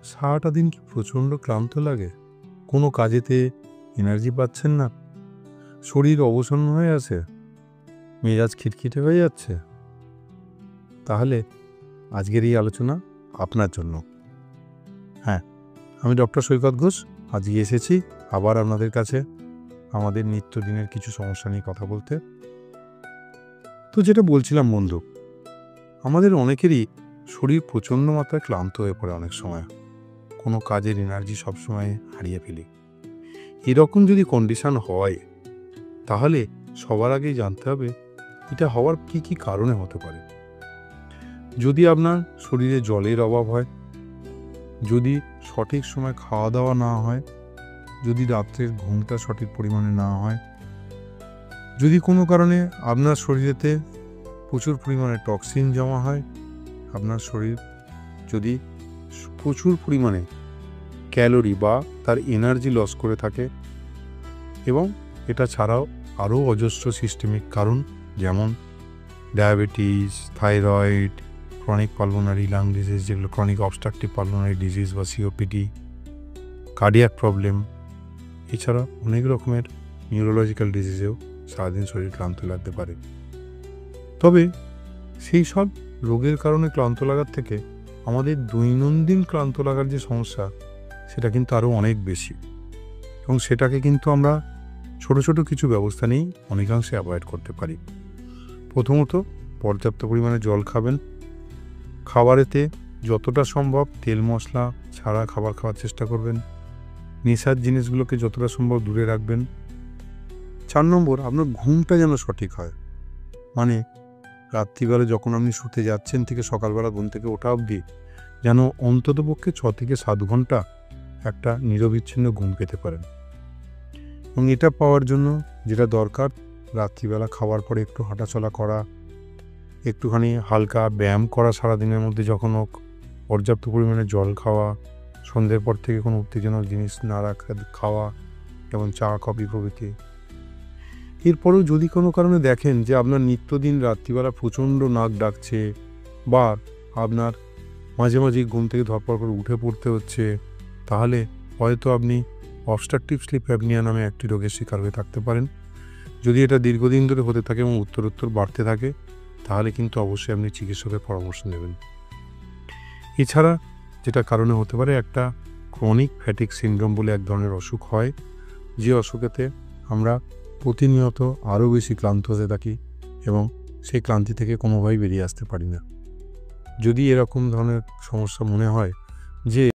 সারাটা দিন কি প্রচণ্ড ক্লান্ত লাগে? কোনো কাজেতে এনার্জি পাচ্ছেন না? শরীর অবসন্ন হয়ে আছে? মেজাজ খিটখিটে হয়ে যাচ্ছে? তাহলে আজকের এই আলোচনা আপনার জন্য। হ্যাঁ, আমি ডক্টর সৈকত ঘোষ। আজকে এসেছি আবার আপনাদের কাছে আমাদের নিত্যদিনের কিছু সমস্যা নিয়ে কথা বলতে। তো যেটা বলছিলাম বন্ধু, আমাদের অনেকেরই শরীর প্রচণ্ড মাত্রায় ক্লান্ত হয়ে পড়ে অনেক সময়। কোনো কাজের এনার্জি সবসময় হারিয়ে ফেলি। এরকম যদি কন্ডিশন হয় তাহলে সবার আগেই জানতে হবে এটা হওয়ার কি কি কারণে হতে পারে। যদি আপনার শরীরে জলের অভাব হয়, যদি সঠিক সময় খাওয়া দাওয়া না হয়, যদি রাত্রের ঘুমটা সঠিক পরিমাণে না হয়, যদি কোনো কারণে আপনার শরীরেতে প্রচুর পরিমাণে টক্সিন জমা হয়, আপনার শরীর যদি প্রচুর পরিমাণে ক্যালোরি বা তার এনার্জি লস করে থাকে, এবং এটা ছাড়াও আরও অজস্র সিস্টেমিক কারণ যেমন diabetes, thyroid, chronic pulmonary lung disease, যেগুলো ক্রনিক অবস্ট্রাকটিভ পালমোনারি ডিজিজ বা সিওপিডি, কার্ডিয়াক প্রবলেম, এছাড়া অনেক রকমের নিউরোলজিক্যাল ডিজিজেও সারাদিন শরীর ক্লান্ত লাগতে পারে। তবে সেই সব রোগের কারণে ক্লান্ত লাগার থেকে আমাদের দৈনন্দিন ক্লান্ত লাগার যে সমস্যা, সেটা কিন্তু আরও অনেক বেশি, এবং সেটাকে কিন্তু আমরা ছোট ছোট কিছু ব্যবস্থা নিয়েই অনেকাংশে অ্যাভয়েড করতে পারি। প্রথমত, পর্যাপ্ত পরিমাণে জল খাবেন। খাবারেতে যতটা সম্ভব তেল মশলা ছাড়া খাবার খাওয়ার চেষ্টা করবেন। নেশার জিনিসগুলোকে যতটা সম্ভব দূরে রাখবেন। 4 নম্বর, আপনার ঘুমটা যেন সঠিক হয়। মানে রাত্রিবেলা যখন আপনি শুতে যাচ্ছেন থেকে সকালবেলা ঘুম থেকে ওঠা অবধি যেন অন্ততপক্ষে 6 থেকে 7 ঘন্টা একটা নিরবিচ্ছিন্ন ঘুম পেতে পারেন। এবং এটা পাওয়ার জন্য যেটা দরকার, রাত্রিবেলা খাওয়ার পরে একটু হাঁটাচলা করা, একটুখানি হালকা ব্যায়াম করা সারাদিনের মধ্যে যখন হোক, পর্যাপ্ত পরিমাণে জল খাওয়া, সন্ধ্যের পর থেকে কোনো উত্তেজনক জিনিস না খাওয়া, যেমন চা কফি প্রভৃতি। এরপরেও যদি কোনো কারণে দেখেন যে আপনার নিত্যদিন রাত্রিবেলা প্রচণ্ড নাক ডাকছে, বা আপনার মাঝে মাঝে ঘুম থেকে ধরপড় করে উঠে পড়তে হচ্ছে, তাহলে হয়তো আপনি অবস্ট্রাকটিভ স্লিপ অ্যাপনিয়া নামে একটি রোগের শিকার হয়ে থাকতে পারেন। যদি এটা দীর্ঘদিন ধরে হতে থাকে এবং উত্তরোত্তর বাড়তে থাকে, তাহলে কিন্তু অবশ্যই আপনি চিকিৎসকের পরামর্শ নেবেন। এছাড়া যেটা কারণে হতে পারে, একটা ক্রনিক ফ্যাটিক সিনড্রোম বলে এক ধরনের অসুখ হয়, যে অসুখেতে আমরা প্রতিনিয়ত আরও বেশি ক্লান্ত হতে থাকি এবং সেই ক্লান্তি থেকে কোনোভাবেই বেরিয়ে আসতে পারি না। যদি এরকম ধরনের সমস্যা মনে হয় যে